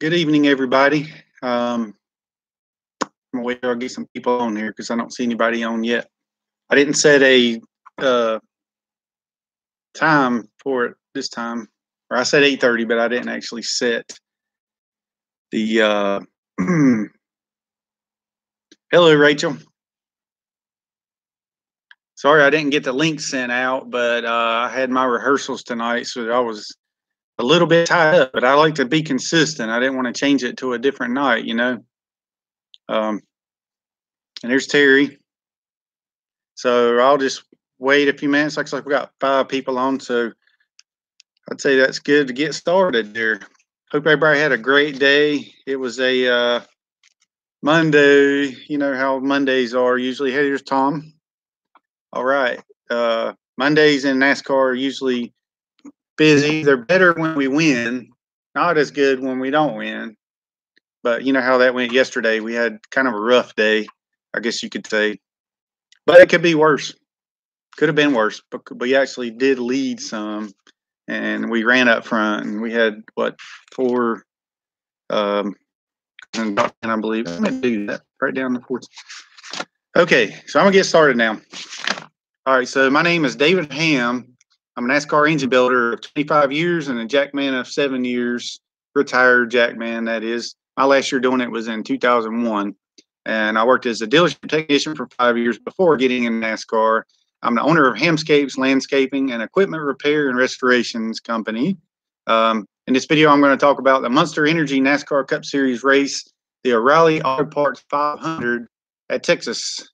Good evening, everybody. I'm gonna wait till I get some people on here because I don't see anybody on yet. I didn't set a uh, time for it this time, or I said 8:30, but I didn't actually set the. Hello, Rachel. Sorry, I didn't get the link sent out, but I had my rehearsals tonight, so I was a little bit tied up. But I like to be consistent. I didn't want to change it to a different night, you know. Um, and there's Terry. So I'll just wait a few minutes. Looks like we got 5 people on, so I'd say that's good to get started there. Hope everybody had a great day. It was a Monday. You know how Mondays are usually. Hey, here's Tom. All right. Mondays in NASCAR are usually busy. They're better when we win, not as good when we don't win. But you know how that went yesterday. We had kind of a rough day, I guess you could say. But it could be worse. Could have been worse, but we actually did lead some, and we ran up front, and we had what 4, and I believe I'm gonna do that right down the fourth. Okay, so I'm gonna get started now. All right, so my name is David Hamm. I'm a NASCAR engine builder of 25 years and a jackman of 7 years, retired jackman. That is, my last year doing it was in 2001, and I worked as a dealership technician for 5 years before getting in NASCAR. I'm the owner of Hammscapes Landscaping and Equipment Repair and Restorations Company. In this video, I'm going to talk about the Monster Energy NASCAR Cup Series race, the O'Reilly Auto Parts 500 at Texas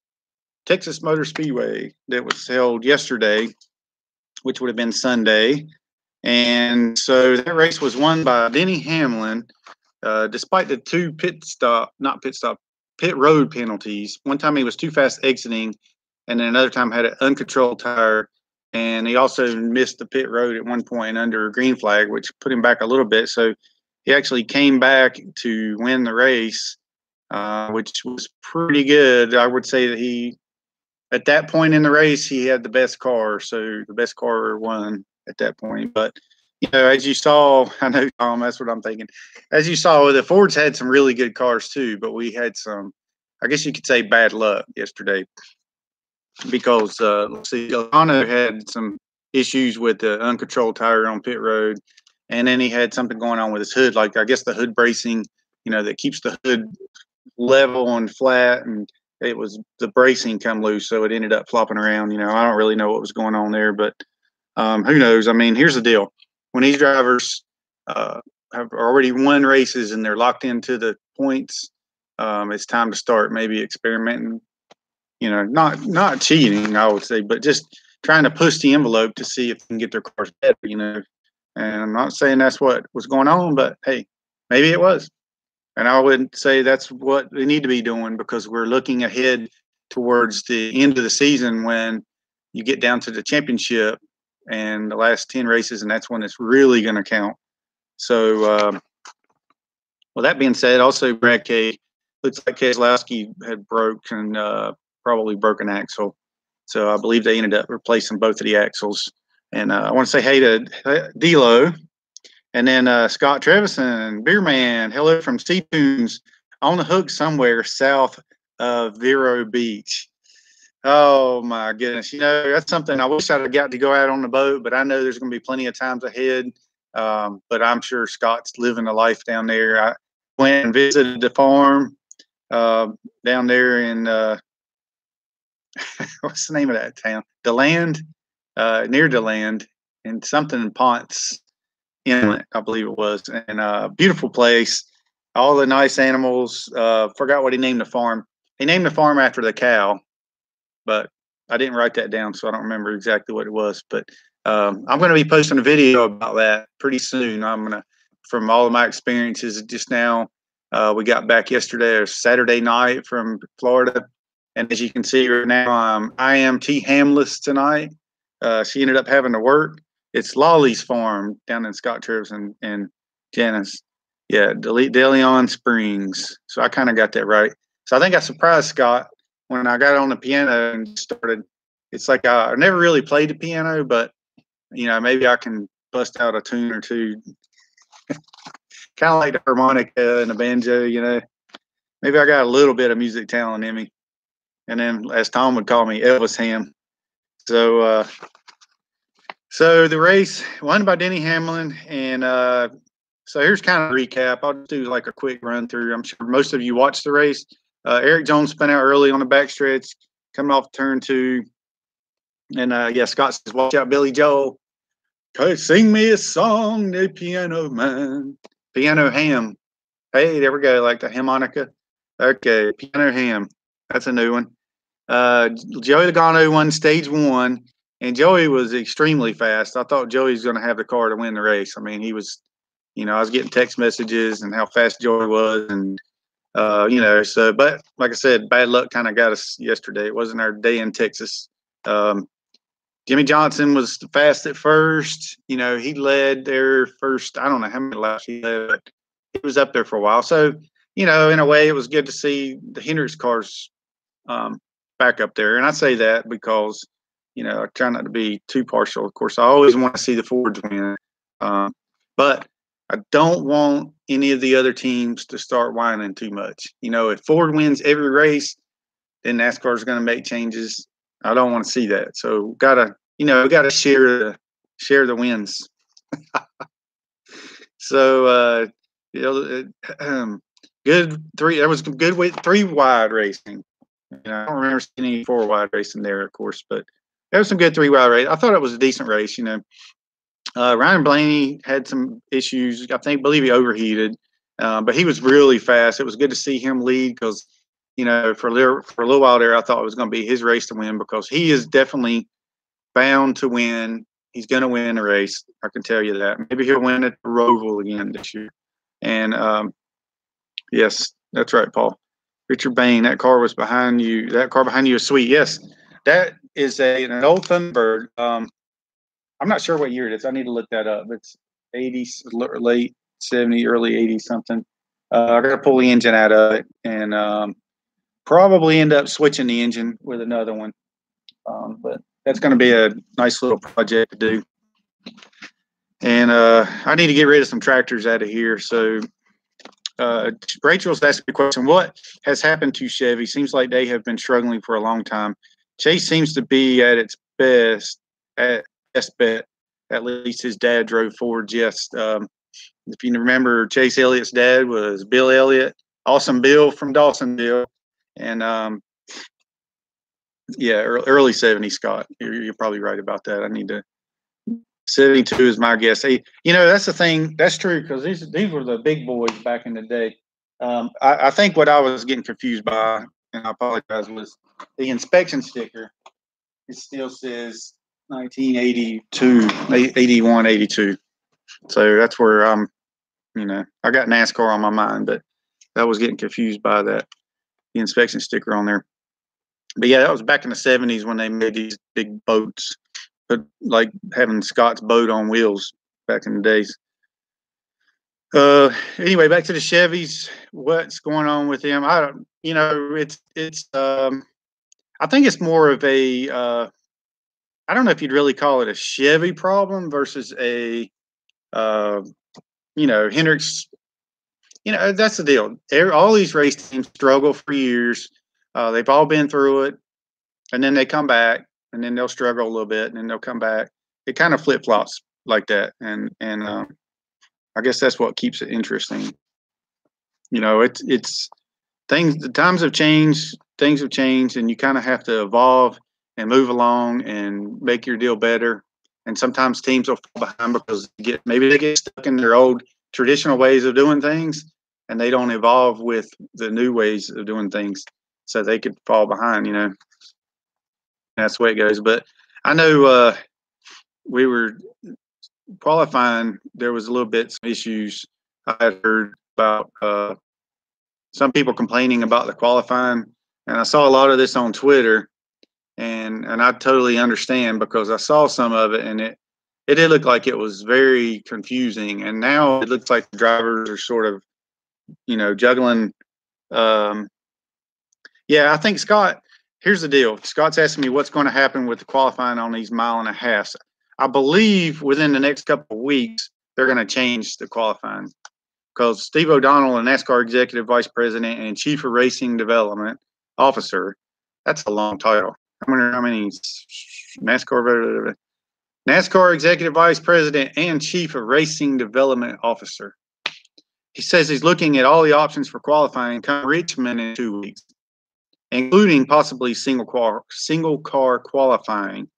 Motor Speedway that was held yesterday, which would have been Sunday. And so that race was won by Denny Hamlin, despite the 2 pit road penalties. One time he was too fast exiting, and then another time had an uncontrolled tire. And he also missed the pit road at one point under a green flag, which put him back a little bit. So he actually came back to win the race, which was pretty good. I would say that at that point in the race, he had the best car. So the best car won at that point. But, you know, as you saw, I know, Tom, that's what I'm thinking. As you saw, the Fords had some really good cars too, but we had some, I guess you could say, bad luck yesterday because, let's see, Logano had some issues with the uncontrolled tire on pit road. And then he had something going on with his hood, like I guess the hood bracing, you know, that keeps the hood level and flat, and it was the bracing come loose, so it ended up flopping around. You know, I don't really know what was going on there, but who knows? I mean, here's the deal: when these drivers have already won races and they're locked into the points, it's time to start maybe experimenting. You know, not cheating, I would say, but just trying to push the envelope to see if they can get their cars better. You know, and I'm not saying that's what was going on, but hey, maybe it was. And I would say that's what they need to be doing because we're looking ahead towards the end of the season when you get down to the championship and the last 10 races, and that's when it's really going to count. So, well, that being said, also Brad K. Looks like Keselowski had probably broken axle. So I believe they ended up replacing both of the axles. And I want to say hey to D'Lo. And then Scott Trevison, Beer Man, hello from Seatunes, on the hook somewhere south of Vero Beach. Oh my goodness! You know, that's something I wish I'd have got to go out on the boat, but I know there's going to be plenty of times ahead. But I'm sure Scott's living a life down there. I went and visited the farm down there in what's the name of that town? DeLand, near DeLand, and something in Ponce Inlet, I believe it was, and beautiful place. All the nice animals. Forgot what he named the farm. He named the farm after the cow, but I didn't write that down, so I don't remember exactly what it was. But I'm going to be posting a video about that pretty soon. From all of my experiences just now. We got back yesterday or Saturday night from Florida, and as you can see right now, I am Hamless tonight. She ended up having to work. It's Lolly's farm down in Scott Travis and Janice. Yeah, DeLeon Springs. So I kind of got that right. So I think I surprised Scott when I got on the piano and started. It's like I never really played the piano, but, you know, maybe I can bust out a tune or two. kind of like the harmonica and the banjo, you know. Maybe I got a little bit of music talent in me. And then, as Tom would call me, Elvis Hamm. So, so the race won by Denny Hamlin, and so here's kind of a recap. I'll just do like a quick run through. I'm sure most of you watched the race. Eric Jones spun out early on the backstretch, coming off turn 2. And yeah, Scott says, "Watch out, Billy Joel. Okay, sing me a song, the piano man." Piano Hamm. Hey, there we go, like the harmonica. Okay, Piano Hamm. That's a new one. Joey Logano won stage 1, and Joey was extremely fast. I thought Joey was going to have the car to win the race. I mean, he was, you know, I was getting text messages and how fast Joey was, and you know, so. But like I said, bad luck kind of got us yesterday. It wasn't our day in Texas. Jimmy Johnson was fast at first. You know, he led their first. I don't know how many laps he led, but he was up there for a while. So, you know, in a way, it was good to see the Hendricks cars back up there. And I say that because, you know, I try not to be too partial. Of course, I always want to see the Fords win. But I don't want any of the other teams to start whining too much. You know, if Ford wins every race, then NASCAR is going to make changes. I don't want to see that. So gotta, you know, gotta share the wins. So you know, good three. That was good with 3 wide racing. You know, I don't remember seeing any 4 wide racing there, of course, but there was some good 3 wide race. I thought it was a decent race. You know, Ryan Blaney had some issues. Believe he overheated, but he was really fast. It was good to see him lead because, you know, for a little while there, I thought it was going to be his race to win because he is definitely bound to win. He's going to win a race. I can tell you that. Maybe he'll win at the Roval again this year. And yes, that's right, Paul. Richard Bain, that car was behind you. That car behind you is sweet. Yes, that is an old Thunderbird. I'm not sure what year it is. I need to look that up. It's 80s, late 70s, early 80s something. I got to pull the engine out of it and probably end up switching the engine with another one. But that's going to be a nice little project to do. And I need to get rid of some tractors out of here. So Rachel's asking a question. What has happened to Chevy? Seems like they have been struggling for a long time. Chase seems to be at its best, at best bet. At least his dad drove Ford. Yes. If you remember, Chase Elliott's dad was Bill Elliott, Awesome Bill from Dawsonville. And yeah, early 70s, Scott. You're probably right about that. I need to. 72 is my guess. Hey, you know, that's the thing. That's true because these were the big boys back in the day. I think what I was getting confused by, and I apologize, was the inspection sticker. It still says 1982, 81, 82. So that's where I'm, you know, I got NASCAR on my mind, but I was getting confused by that, the inspection sticker on there. But yeah, that was back in the 70s when they made these big boats. But like having Scott's boat on wheels back in the days. Anyway, back to the Chevys. What's going on with them? I don't, you know, it's I think it's more of a I don't know if you'd really call it a Chevy problem versus a you know, Hendricks. You know, that's the deal. All these race teams struggle for years. They've all been through it, and then they come back. And then they'll struggle a little bit, and then they'll come back. It kind of flip flops like that, and I guess that's what keeps it interesting. You know, it's things. The times have changed. Things have changed, and you kind of have to evolve and move along and make your deal better. And sometimes teams will fall behind because maybe they get stuck in their old traditional ways of doing things, and they don't evolve with the new ways of doing things, so they could fall behind. You know. That's the way it goes. But I know we were qualifying. There was a little bit some issues. I had heard about some people complaining about the qualifying, and I saw a lot of this on Twitter, and I totally understand because I saw some of it, and it did look like it was very confusing. And now it looks like the drivers are sort of, you know, juggling. Yeah, I think Scott. Here's the deal. Scott's asking me what's going to happen with the qualifying on these 1.5 miles. I believe within the next couple of weeks, they're going to change the qualifying. because Steve O'Donnell, a NASCAR executive vice president and chief of racing development officer. That's a long title. I wonder how many NASCAR executive vice president and chief of racing development officer. He says he's looking at all the options for qualifying come Richmond in 2 weeks, including possibly single car qualifying.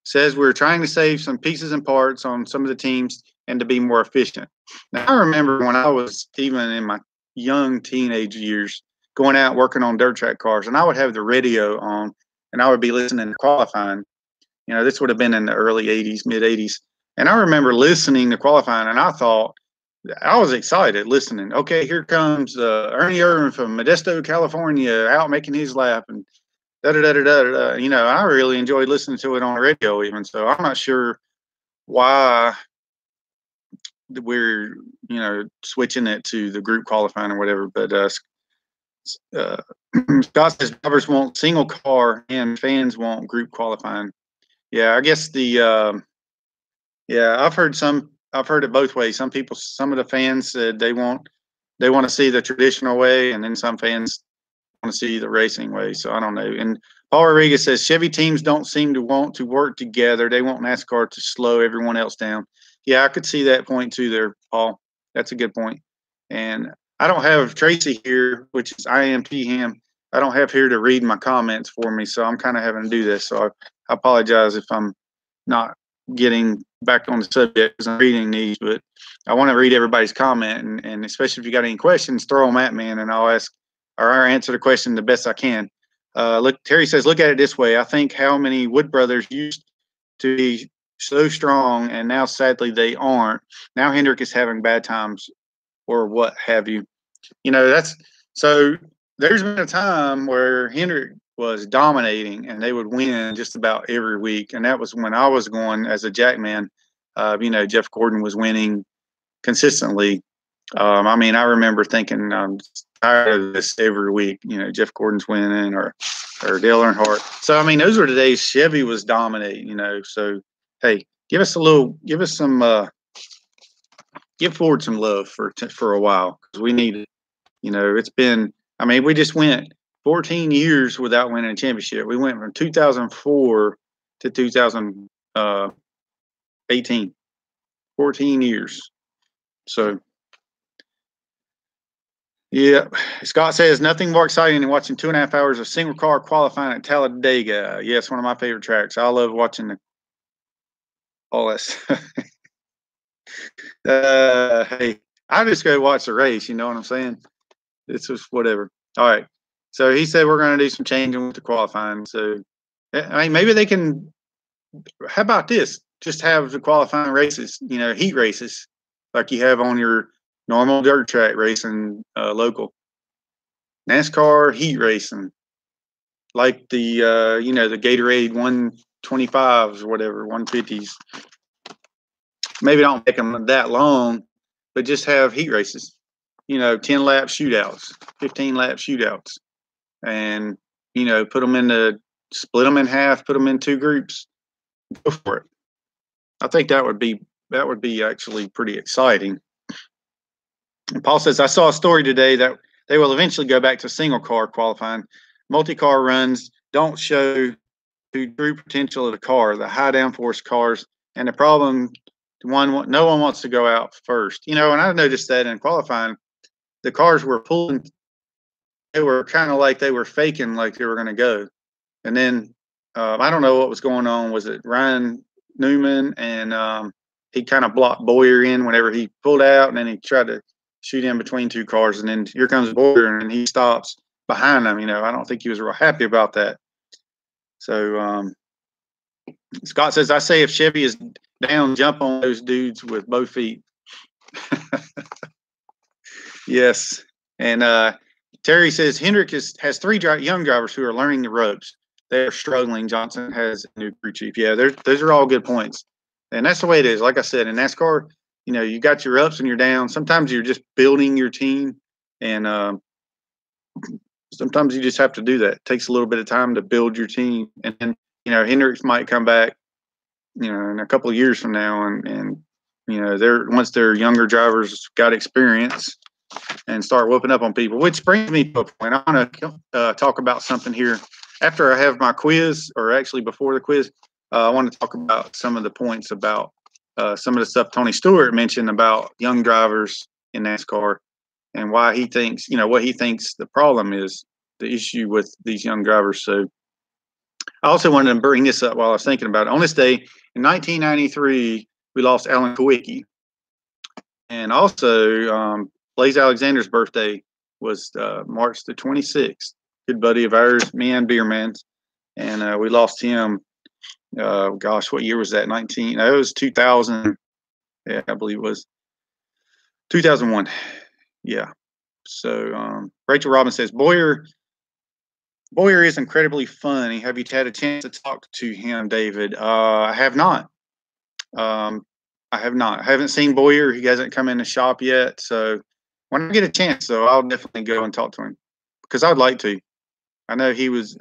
Says we're trying to save some pieces and parts on some of the teams and to be more efficient. Now, I remember when I was even in my young teenage years going out working on dirt track cars, and I would have the radio on and I would be listening to qualifying. You know, this would have been in the early 80s, mid 80s. And I remember listening to qualifying, and I thought, I was excited listening. Okay, here comes Ernie Irvin from Modesto, California, out making his lap, and da da da da da da. You know, I really enjoyed listening to it on the radio, even. So I'm not sure why we're switching it to the group qualifying or whatever. But Scott says drivers want single car and fans want group qualifying. Yeah, I guess I've heard it both ways. Some of the fans said they want to see the traditional way, and then some fans want to see the racing way. So I don't know. And Paul Rodriguez says Chevy teams don't seem to want to work together. They want NASCAR to slow everyone else down. Yeah, I could see that point too there, Paul. That's a good point. And I don't have Tracy here, which is DHammiam. I don't have here to read my comments for me, so I'm kind of having to do this. So I apologize if I'm not getting back on the subject because I'm reading these, but I want to read everybody's comment, and especially if you got any questions, throw them at me, and I'll answer the question the best I can. Look, Terry says, look at it this way. I think how many Wood brothers used to be so strong, and now sadly they aren't. Now Hendrick is having bad times, or what have you. You know, that's so. There's been a time where Hendrick was dominating, and they would win just about every week, and that was when I was going as a jackman. Jeff Gordon was winning consistently. I mean, I remember thinking I'm tired of this every week. You know, Jeff Gordon's winning, or Dale Earnhardt. So I mean, those were the days Chevy was dominating. You know, so hey, give Ford some love for a while, because we need it. You know, it's been. I mean, we just went 14 years without winning a championship. We went from 2004 to 2018. 14 years. So, yeah. Scott says, nothing more exciting than watching 2.5 hours of single car qualifying at Talladega. Yes, one of my favorite tracks. I love watching all that stuff. Hey, I just go watch the race. You know what I'm saying? It's just whatever. All right. So he said we're going to do some changing with the qualifying. So, I mean, maybe they can. How about this? Just have the qualifying races, heat races, like you have on your normal dirt track racing local. NASCAR heat racing, like the the Gatorade 125s or whatever, 150s. Maybe don't make them that long, but just have heat races. 10-lap shootouts, 15-lap shootouts, and split them in half, put them in 2 groups, go for it. I think that would be actually pretty exciting. And Paul says, I saw a story today that they will eventually go back to single car qualifying. Multi-car runs don't show the true potential of the car, the high downforce cars, and the problem. No one wants to go out first. And I noticed that in qualifying, the cars were pulling. They were kind of like they were faking like they were going to go. And then I don't know what was going on. Was it Ryan Newman? And he kind of blocked Boyer in whenever he pulled out, and then he tried to shoot in between 2 cars. And then here comes Boyer, and he stops behind him. I don't think he was real happy about that. So Scott says, I say if Chevy is down, jump on those dudes with both feet. Yes. And Terry says Hendrick has 3 young drivers who are learning the ropes. They're struggling. Johnson has a new crew chief. Yeah, those are all good points. And that's the way it is. Like I said, in NASCAR, you got your ups and your downs. Sometimes you're just building your team, and sometimes you just have to do that. It takes a little bit of time to build your team. And then, Hendricks might come back, in a couple of years from now, and once their younger drivers got experience, and start whooping up on people. Which brings me to a point. I want to talk about something here after I have my quiz, or actually before the quiz. I want to talk about some of the points about some of the stuff Tony Stewart mentioned about young drivers in NASCAR and why he thinks, what he thinks the problem is, the issue with these young drivers. So I also wanted to bring this up while I was thinking about it. On this day in 1993, we lost Alan Kowicki. And also, Blaze Alexander's birthday was March the 26th. Good buddy of ours, me and Beerman's. And we lost him. Gosh, what year was that? It was 2000. Yeah, I believe it was 2001. Yeah. So Rachel Robbins says, Boyer is incredibly funny. Have you had a chance to talk to him, David? I have not. I haven't seen Boyer. He hasn't come in the shop yet. So when I get a chance, though, I'll definitely go and talk to him because I'd like to. I know he was,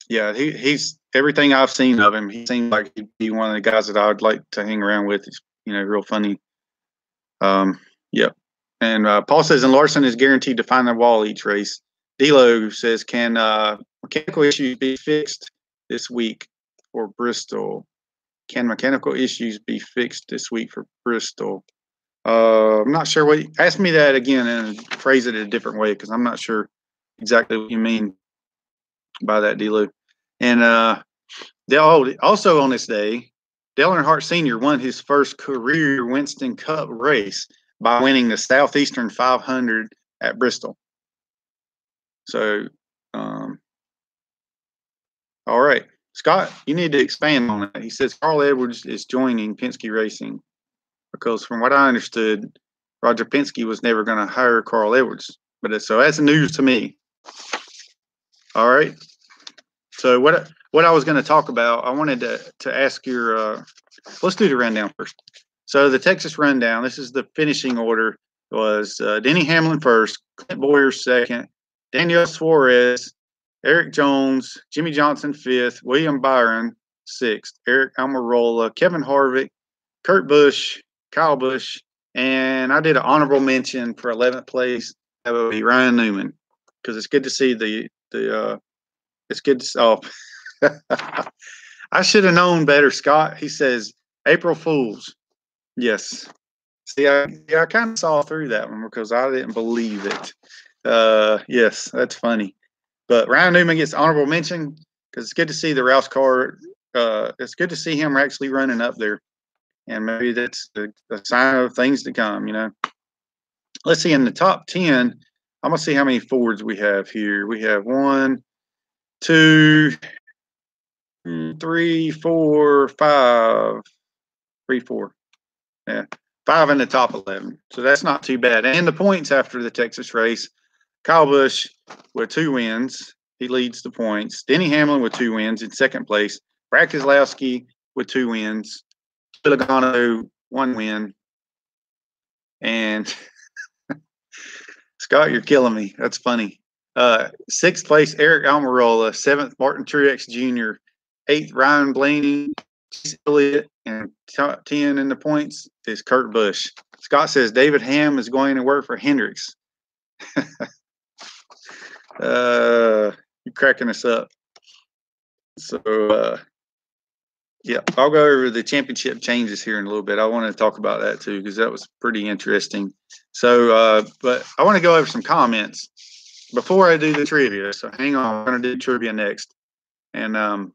he's everything I've seen of him. He seems like he'd be one of the guys that I would like to hang around with. He's, real funny. Yeah. And Paul says, and Larson is guaranteed to find the wall each race. D'Lo says, can mechanical issues be fixed this week for Bristol? Can mechanical issues be fixed this week for Bristol? I'm not sure what. Ask me that again and phrase it a different way because I'm not sure exactly what you mean by that, D'Lo. And also on this day, Dale Earnhardt Sr. won his first career Winston Cup race by winning the Southeastern 500 at Bristol. So, all right. Scott, you need to expand on that. He says Carl Edwards is joining Penske Racing because from what I understood, Roger Penske was never going to hire Carl Edwards. So that's news to me. All right. So what I was going to talk about, I wanted to ask your let's do the rundown first. So the Texas rundown, this is the finishing order, was Denny Hamlin first, Clint Bowyer second, Daniel Suarez, Eric Jones, Jimmy Johnson fifth, William Byron sixth, Eric Almirola, Kevin Harvick, Kurt Busch, Kyle Busch, and I did an honorable mention for 11th place. That would be Ryan Newman because it's good to see it's good to I should have known better, Scott. He says April Fools. Yes. See, I kind of saw through that one because I didn't believe it. Yes, that's funny. But Ryan Newman gets honorable mention because it's good to see the Rouse car. It's good to see him actually running up there. And maybe that's a sign of things to come, Let's see, in the top 10, I'm going to see how many Fords we have here. We have 1, 2, 3, 4, 5. 3, 4. Yeah. 5 in the top 11. So that's not too bad. And the points after the Texas race, Kyle Busch with 2 wins. He leads the points. Denny Hamlin with 2 wins in second place. Brad Keselowski with 2 wins. Logano 1 win. And Scott, you're killing me. That's funny. 6th place, Eric Almirola. 7th, Martin Truex Jr. 8th, Ryan Blaney. Elliott, and 10 in the points is Kurt Busch. Scott says David Hamm is going to work for Hendricks. You're cracking us up. So, yeah, I'll go over the championship changes here in a little bit. I want to talk about that too because that was pretty interesting. So, but I want to go over some comments before I do the trivia. So hang on, I'm going to do trivia next. And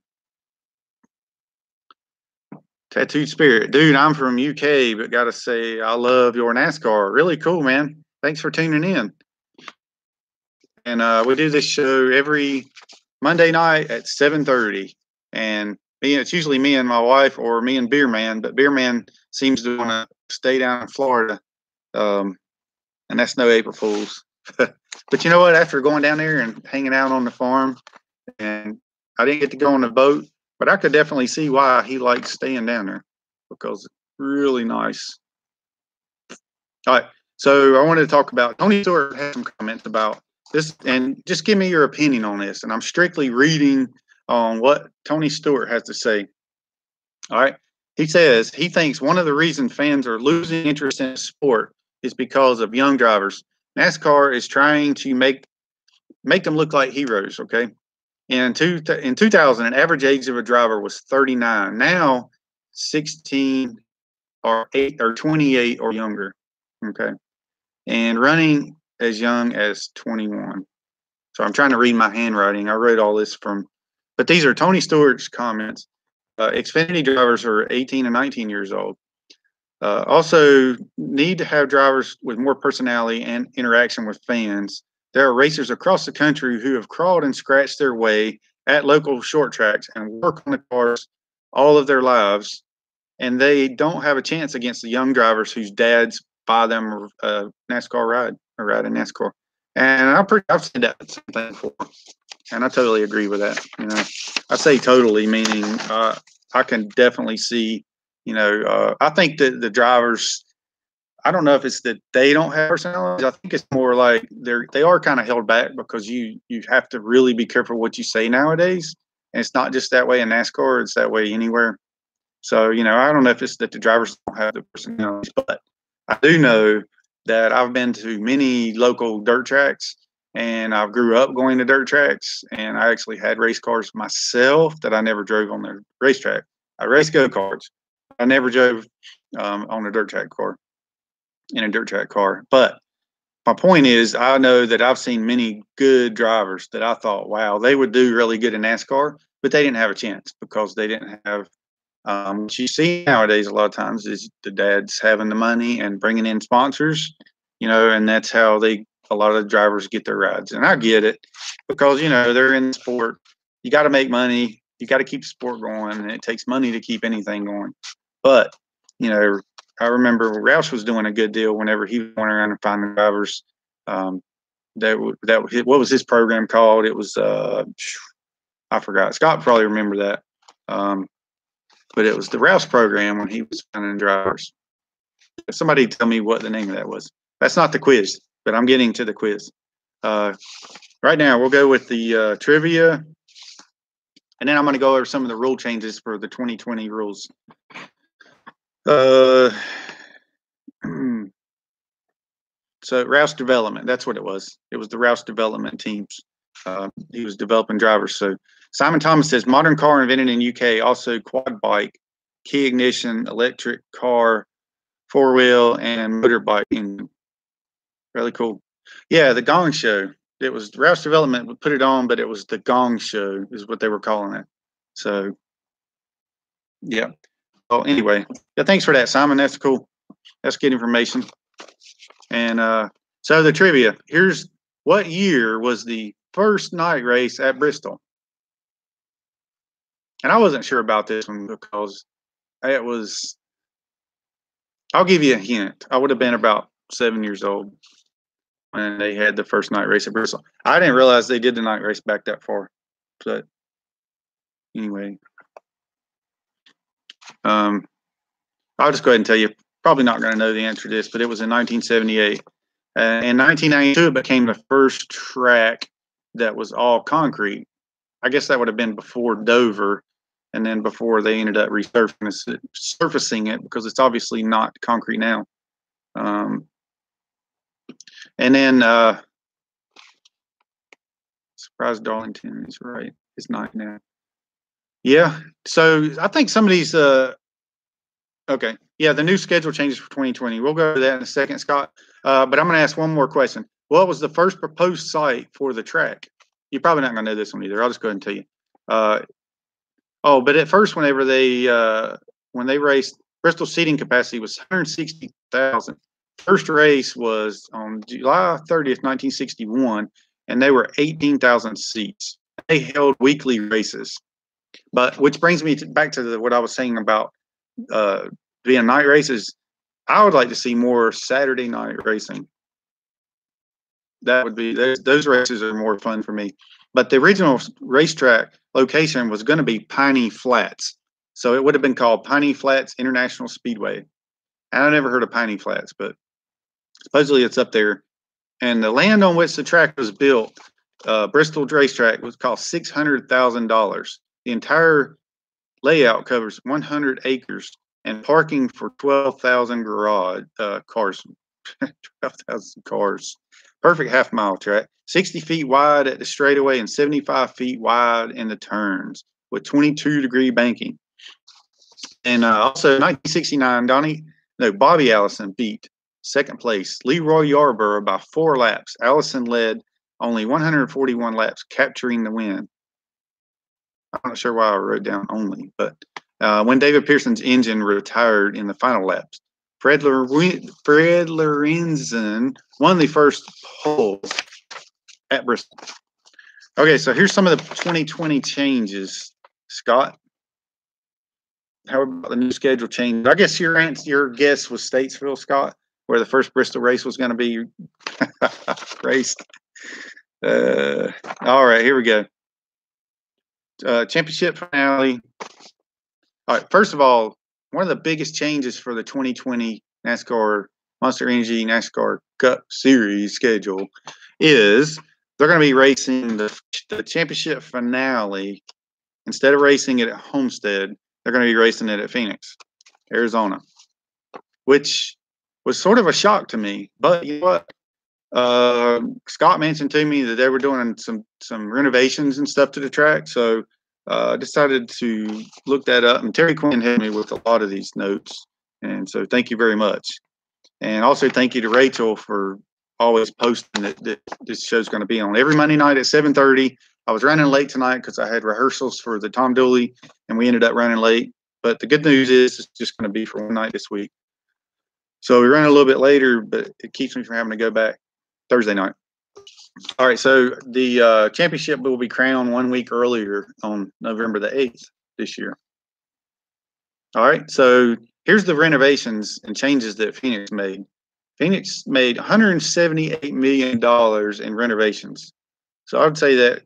Tattooed Spirit. Dude, I'm from UK, but got to say, I love your NASCAR. Really cool, man. Thanks for tuning in. And we do this show every Monday night at 7:30. And it's usually me and my wife or me and Beerman, but Beerman seems to want to stay down in Florida. And that's no April Fools. But you know what? After going down there and hanging out on the farm, and I didn't get to go on the boat, but I could definitely see why he likes staying down there because it's really nice. All right. So I wanted to talk about Tony Stewart had some comments about this, and just give me your opinion on this. And I'm strictly reading on what Tony Stewart has to say. All right. He says he thinks one of the reasons fans are losing interest in sport is because of young drivers. NASCAR is trying to make them look like heroes. Okay, in 2000, an average age of a driver was 39. Now, 16 or 8 or 28 or younger. Okay, and running as young as 21. So I'm trying to read my handwriting. I wrote all this from, but these are Tony Stewart's comments. Xfinity drivers are 18 and 19 years old. Also, need to have drivers with more personality and interaction with fans. There are racers across the country who have crawled and scratched their way at local short tracks and work on the cars all of their lives, and they don't have a chance against the young drivers whose dads buy them a NASCAR ride or ride in NASCAR. And I've said that same thing before, and I totally agree with that. You know, I say totally, meaning I can definitely see. You know, I think that the drivers, I don't know if it's that they don't have personalities. I think it's more like they are kind of held back because you have to really be careful what you say nowadays. And it's not just that way in NASCAR; it's that way anywhere. So, you know, I don't know if it's that the drivers don't have the personalities, but I do know that I've been to many local dirt tracks, and I grew up going to dirt tracks, and I actually had race cars myself that I never drove on the racetrack. I raced go-karts. I never drove on a dirt track car, in a dirt track car. But my point is, I know that I've seen many good drivers that I thought, wow, they would do really good in NASCAR, but they didn't have a chance because they didn't have what you see nowadays a lot of times is the dads having the money and bringing in sponsors, you know, and that's how a lot of the drivers get their rides. And I get it because, you know, they're in the sport. You got to make money. You got to keep the sport going, and it takes money to keep anything going. But, you know, I remember Roush was doing a good deal whenever he was going around and finding drivers. What was his program called? It was, I forgot. Scott probably remember that. But it was the Roush program when he was finding drivers. Somebody tell me what the name of that was. That's not the quiz, but I'm getting to the quiz. Right now, we'll go with the trivia, and then I'm going to go over some of the rule changes for the 2020 rules. So Roush development, that's what it was. It was the Roush development teams. He was developing drivers. So Simon Thomas says modern car invented in UK, also quad bike, key ignition, electric car, four wheel, and motorbike engine. Really cool. Yeah, the Gong Show. It was Roush development would put it on, but it was the Gong Show is what they were calling it. So yeah. Well, anyway, yeah, thanks for that, Simon. That's cool. That's good information. And so the trivia. Here's what year was the first night race at Bristol? And I wasn't sure about this one because it was, I'll give you a hint. I would have been about 7 years old when they had the first night race at Bristol. I didn't realize they did the night race back that far. But anyway, I'll just go ahead and tell you. Probably not going to know the answer to this, but it was in 1978. In 1992, it became the first track that was all concrete. I guess that would have been before Dover, and then before they ended up resurfacing it because it's obviously not concrete now. And then Surprise Darlington is right. It's not now. Yeah. So I think some of these okay. Yeah, the new schedule changes for 2020. We'll go to that in a second, Scott. But I'm going to ask one more question. What was the first proposed site for the track? You're probably not going to know this one either. I'll just go ahead and tell you. But at first, whenever when they raced, Bristol seating capacity was 160,000. First race was on July 30th, 1961, and they were 18,000 seats. They held weekly races. But which brings me back to what I was saying about being night races. I would like to see more Saturday night racing. That would be those races are more fun for me. But the original racetrack location was going to be Piney Flats, so it would have been called Piney Flats International Speedway. And I never heard of Piney Flats, but supposedly it's up there. And the land on which the track was built, Bristol Racetrack, was cost $600,000. The entire layout covers 100 acres and parking for 12,000 garage cars. 12,000 cars. Perfect half-mile track. 60 feet wide at the straightaway and 75 feet wide in the turns with 22-degree banking. And also 1969, Bobby Allison beat second place Leroy Yarborough by 4 laps. Allison led only 141 laps, capturing the win. I'm not sure why I wrote down only, but when David Pearson's engine retired in the final laps, Fred Lorenzen won the first pole at Bristol. Okay, so here's some of the 2020 changes, Scott. How about the new schedule change? I guess your guess was Statesville, Scott, where the first Bristol race was going to be raced. All right, here we go. Championship finale. All right, first of all, one of the biggest changes for the 2020 NASCAR Monster Energy NASCAR Cup Series schedule is they're going to be racing the championship finale. Instead of racing it at Homestead, they're going to be racing it at Phoenix, Arizona, which was sort of a shock to me. But you know what? Scott mentioned to me that they were doing some renovations and stuff to the track, so I decided to look that up. And Terry Quinn helped me with a lot of these notes, and so thank you very much. And also thank you to Rachel for always posting that this show's going to be on every Monday night at 7:30. I was running late tonight because I had rehearsals for the Tom Dooley, and we ended up running late. But the good news is it's just going to be for one night this week. So we ran a little bit later, but it keeps me from having to go back Thursday night. All right, so the championship will be crowned 1 week earlier on November the 8th this year. All right, so here's the renovations and changes that Phoenix made. Phoenix made $178 million in renovations. So I would say that,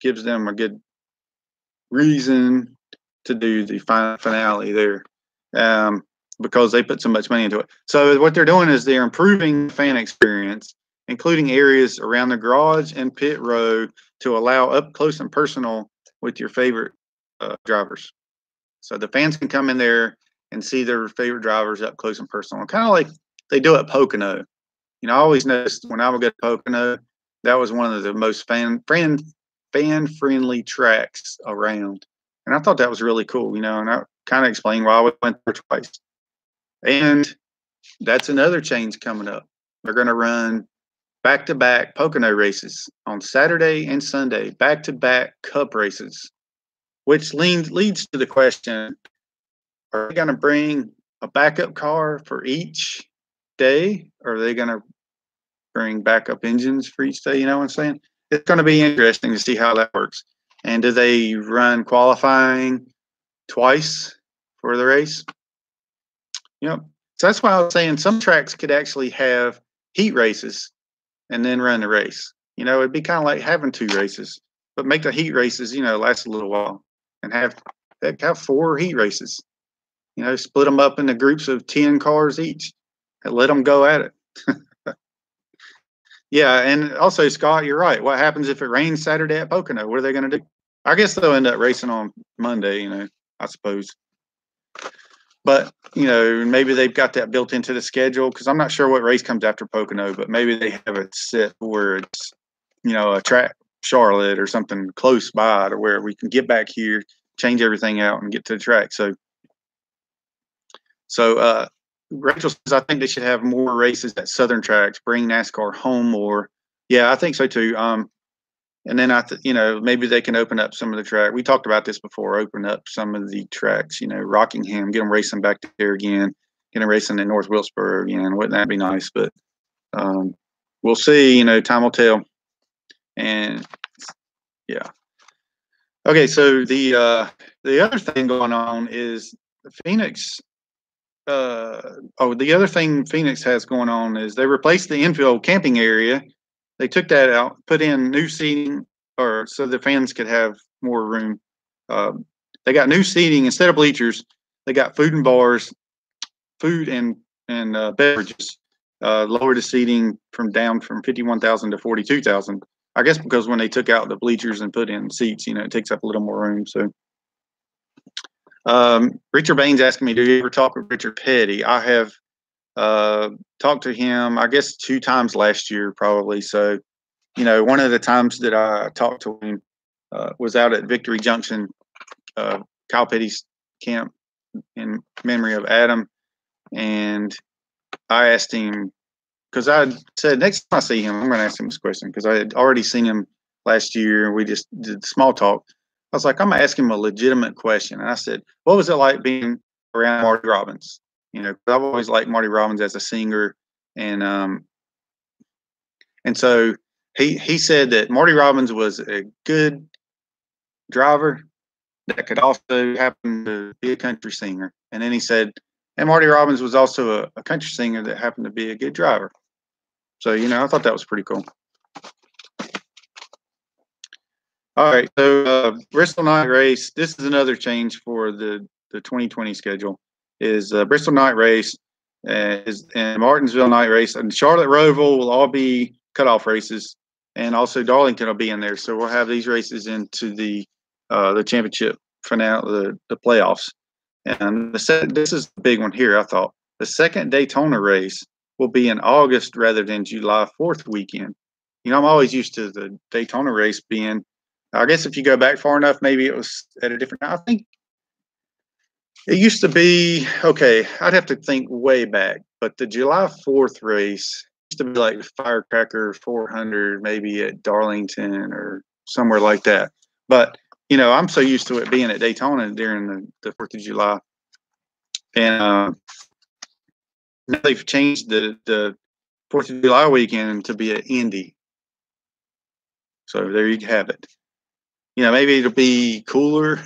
gives them a good reason to do the finale there, because they put so much money into it. So what they're doing is they're improving the fan experience, including areas around the garage and pit road to allow up close and personal with your favorite drivers. So the fans can come in there and see their favorite drivers up close and personal, kind of like they do at Pocono. I always noticed when I would go to Pocono, that was one of the most fan-friendly tracks around. And I thought that was really cool, and I kind of explained why I went there twice. And that's another change coming up. They're going to run back-to-back Pocono races on Saturday and Sunday, back-to-back Cup races, which leads to the question, are they going to bring a backup car for each day? Or are they going to bring backup engines for each day? You know what I'm saying? It's going to be interesting to see how that works. And do they run qualifying twice for the race? So that's why I was saying some tracks could actually have heat races and then run the race. It'd be kind of like having 2 races, but make the heat races, last a little while, and have 4 heat races. Split them up into groups of 10 cars each and let them go at it. Yeah, and also, Scott, you're right. What happens if it rains Saturday at Pocono? What are they going to do? I guess they'll end up racing on Monday, I suppose. But, maybe they've got that built into the schedule, because I'm not sure what race comes after Pocono, but maybe they have it set where it's, a track, Charlotte or something close by to where we can get back here, change everything out, and get to the track. So Rachel says, I think they should have more races at Southern tracks, bring NASCAR home more. Yeah, I think so too. And then maybe they can open up some of the track. We talked about this before, open up some of the tracks, Rockingham, get them racing back there again, get them racing in North Wilkesboro again. Wouldn't that be nice? But we'll see, time will tell. And yeah. Okay, so the other thing going on is Phoenix. The other thing Phoenix has going on is they replaced the infield camping area. They took that out, put in new seating, so the fans could have more room. They got new seating instead of bleachers. They got food and bars, food and beverages. Lowered the seating down from 51,000 to 42,000. I guess because when they took out the bleachers and put in seats, it takes up a little more room. So. Richard Bain's asking me, do you ever talk with Richard Petty? I have Talked to him, I guess, 2 times last year, probably. So, one of the times that I talked to him was out at Victory Junction, Kyle Petty's camp in memory of Adam. And I asked him, because I said, next time I see him, I'm going to ask him this question, because I had already seen him last year and we just did small talk. I was like, I'm going to ask him a legitimate question. And I said, what was it like being around Marty Robbins? I've always liked Marty Robbins as a singer. And so he said that Marty Robbins was a good driver that could also happen to be a country singer. And then he said, and Marty Robbins was also a country singer that happened to be a good driver. So, I thought that was pretty cool. All right. So, Bristol night race. This is another change for the 2020 schedule. Is Bristol night race and Martinsville night race and Charlotte Roval will all be cutoff races, and also Darlington will be in there. So we'll have these races into the championship finale, the playoffs. And this is the big one here. I thought the second Daytona race will be in August rather than July 4th weekend. I'm always used to the Daytona race being, I guess if you go back far enough, maybe it was at a different time. I think it used to be, okay, I'd have to think way back, but the July 4th race used to be like Firecracker 400, maybe at Darlington or somewhere like that. But, I'm so used to it being at Daytona during the 4th of July. And now they've changed the 4th of July weekend to be at Indy. So there you have it. Maybe it'll be cooler.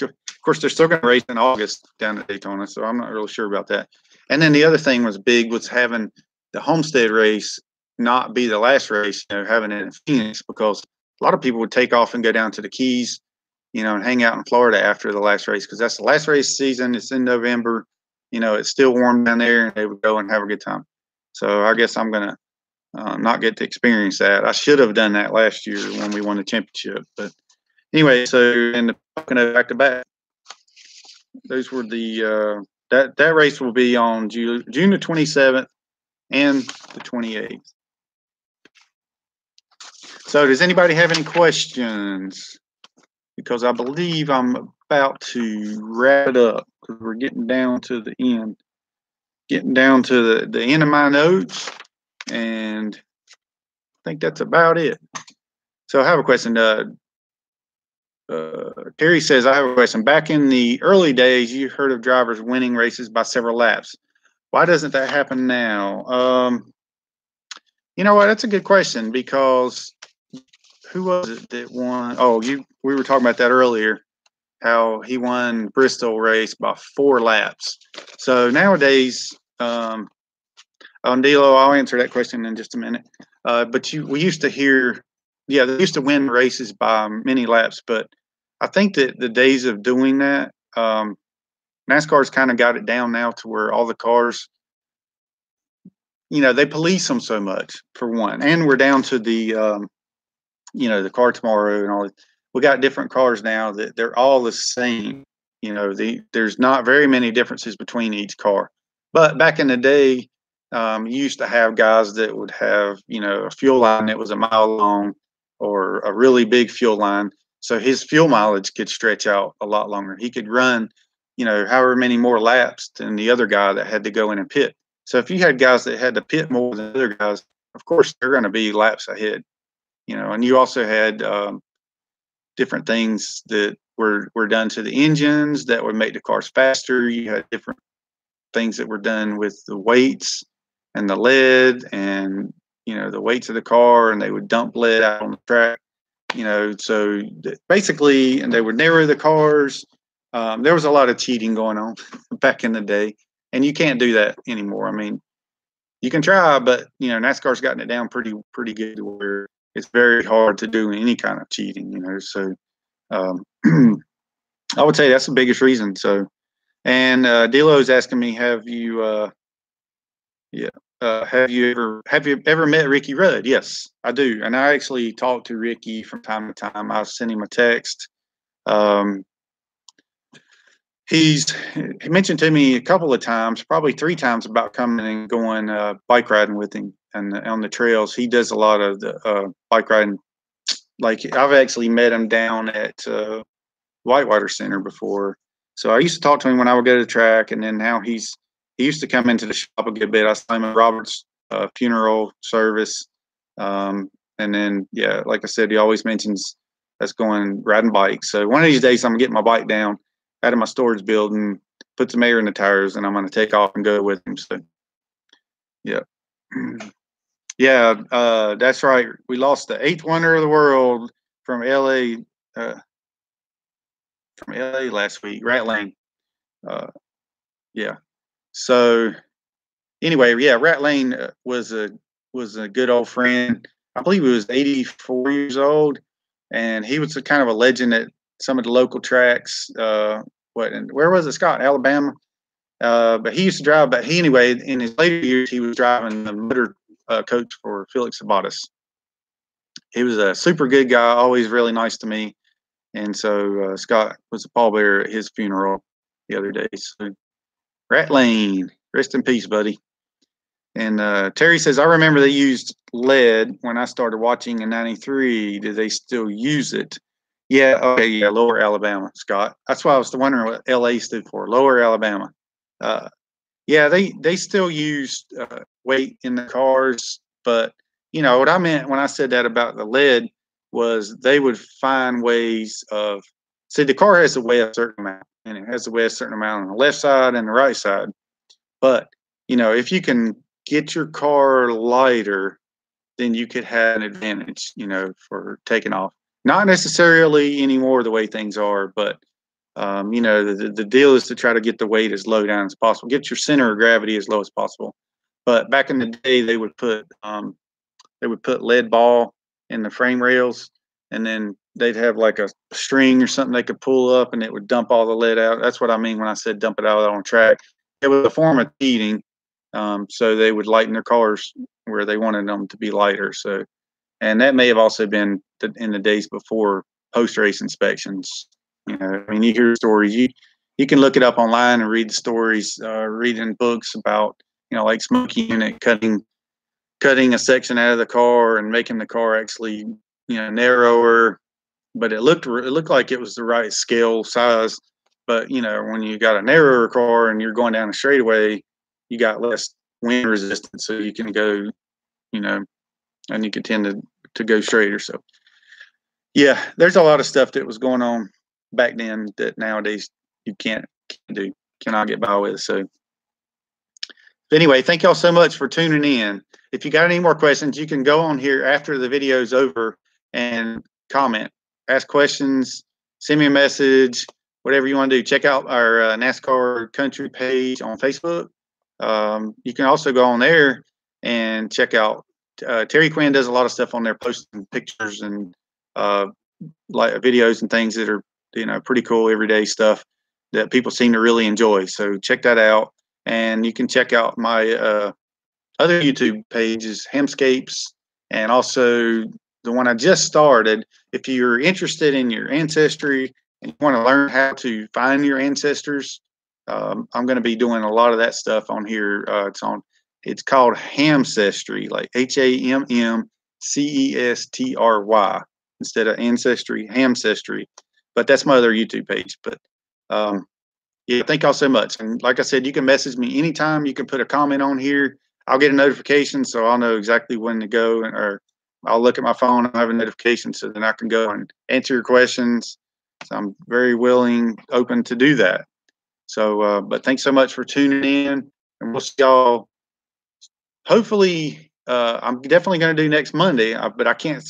Of course, they're still going to race in August down at Daytona, so I'm not really sure about that. And then the other thing was having the Homestead race not be the last race, having it in Phoenix, because a lot of people would take off and go down to the Keys, and hang out in Florida after the last race, because that's the last race season. It's in November. It's still warm down there, and they would go and have a good time. So I guess I'm going to not get to experience that. I should have done that last year when we won the championship. But anyway, so back to back. Those were the that race will be on June the 27th and the 28th. So does anybody have any questions? Because I believe I'm about to wrap it up, because we're getting down to the end. Getting down to the end of my notes, and I think that's about it. So I have a question. Terry says, I have a question. Back in the early days, you heard of drivers winning races by several laps. Why doesn't that happen now? You know what? That's a good question, because who was it that won? Oh, we were talking about that earlier, how he won Bristol race by 4 laps. So nowadays, on Dilo, I'll answer that question in just a minute. But we used to hear, they used to win races by many laps, but I think that the days of doing that, NASCAR's kind of got it down now to where all the cars, they police them so much, for one. And we're down to the, the car tomorrow and all. We got different cars now that they're all the same. There's not very many differences between each car. But back in the day, you used to have guys that would have, a fuel line that was a mile long, or a really big fuel line. So his fuel mileage could stretch out a lot longer. He could run, however many more laps than the other guy that had to go in and pit. So if you had guys that had to pit more than other guys, of course, they're going to be laps ahead, and you also had different things that were done to the engines that would make the cars faster. You had different things that were done with the weights and the lead and, the weights of the car, and they would dump lead out on the track. So basically, and they would narrow the cars. There was a lot of cheating going on back in the day, and you can't do that anymore. I mean, you can try, but NASCAR's gotten it down pretty good to where it's very hard to do any kind of cheating. So I would say that's the biggest reason. So, and Dilo's asking me, have you ever met Ricky Rudd? Yes, I do. And I actually talk to Ricky from time to time. I send him a text. he mentioned to me a couple of times, probably 3 times, about coming and going bike riding with him and on the trails. He does a lot of the bike riding. Like I've actually met him down at Whitewater Center before. So I used to talk to him when I would go to the track, and then now he used to come into the shop a good bit. I saw him at Robert's funeral service, and then yeah, like I said, he always mentions us going riding bikes. So one of these days, I'm gonna get my bike down out of my storage building, put some air in the tires, and I'm gonna take off and go with him. So yeah. Yeah, that's right. We lost the 8th wonder of the world from LA, last week, Rat Lane. Yeah. So anyway, yeah, Rat Lane was a good old friend. I believe he was 84 years old, and he was a kind of a legend at some of the local tracks. Where was it, Scott, Alabama? But he used to drive. But anyway, in his later years, he was driving the motor coach for Felix Sabates. He was a super good guy, always really nice to me. And so Scott was a pallbearer at his funeral the other day. So Rat Lane, rest in peace, buddy. And Terry says, I remember they used lead when I started watching in '93. Do they still use it? Yeah, okay, yeah, Lower Alabama, Scott. That's why I was wondering what LA stood for, Lower Alabama. Yeah, they still use weight in the cars, but you know what I meant when I said that about the lead was they would find ways of, see, the car has to weigh a certain amount, and it has to weigh a certain amount on the left side and the right side. But you know, if you can get your car lighter, then you could have an advantage, you know, for taking off. Not necessarily anymore the way things are, but you know, the deal is to try to get the weight as low down as possible, get your center of gravity as low as possible. But back in the day, they would put lead ball in the frame rails, and then they'd have like a string or something they could pull up, and it would dump all the lead out. That's what I mean when I said dump it out on track. It was a form of heating, so they would lighten their cars where they wanted them to be lighter. So, and that may have also been in the days before post-race inspections. You know, I mean, you hear stories. You can look it up online and read the stories, reading books about, you know, like smoky unit cutting a section out of the car and making the car actually, you know, narrower. But it looked like it was the right scale size. But you know, when you got a narrower car and you're going down a straightaway, you got less wind resistance, so you can go, you know, and you can tend to go straighter. So yeah, there's a lot of stuff that was going on back then that nowadays you cannot get by with. So anyway, thank y'all so much for tuning in. If you got any more questions, you can go on here after the video's over and comment, ask questions, send me a message, whatever you want to do. Check out our NASCAR Country page on Facebook. You can also go on there and check out Terry Quinn does a lot of stuff on there, posting pictures and like videos and things that are, you know, pretty cool everyday stuff that people seem to really enjoy. So check that out. And you can check out my other YouTube pages, Hammscapes, and also the one I just started. If you're interested in your ancestry and you want to learn how to find your ancestors, I'm going to be doing a lot of that stuff on here. It's called Hammcestry, like HAMMCESTRY instead of ancestry, Hammcestry. But that's my other YouTube page. But yeah, thank y'all so much. And like I said, you can message me anytime. You can put a comment on here. I'll get a notification, so I'll know exactly when to go, or I'll look at my phone and have a notification, so then I can go and answer your questions. So I'm very willing, open to do that. So, but thanks so much for tuning in, and we'll see y'all. Hopefully, I'm definitely going to do next Monday, but I can't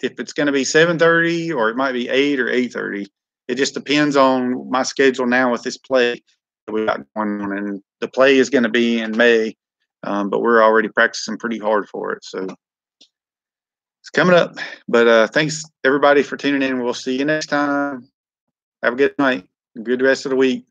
if it's going to be 7:30 or it might be 8 or 8:30. It just depends on my schedule now with this play that we got going on, and the play is going to be in May, but we're already practicing pretty hard for it, so it's coming up. But thanks everybody for tuning in. We'll see you next time. Have a good night. Good rest of the week.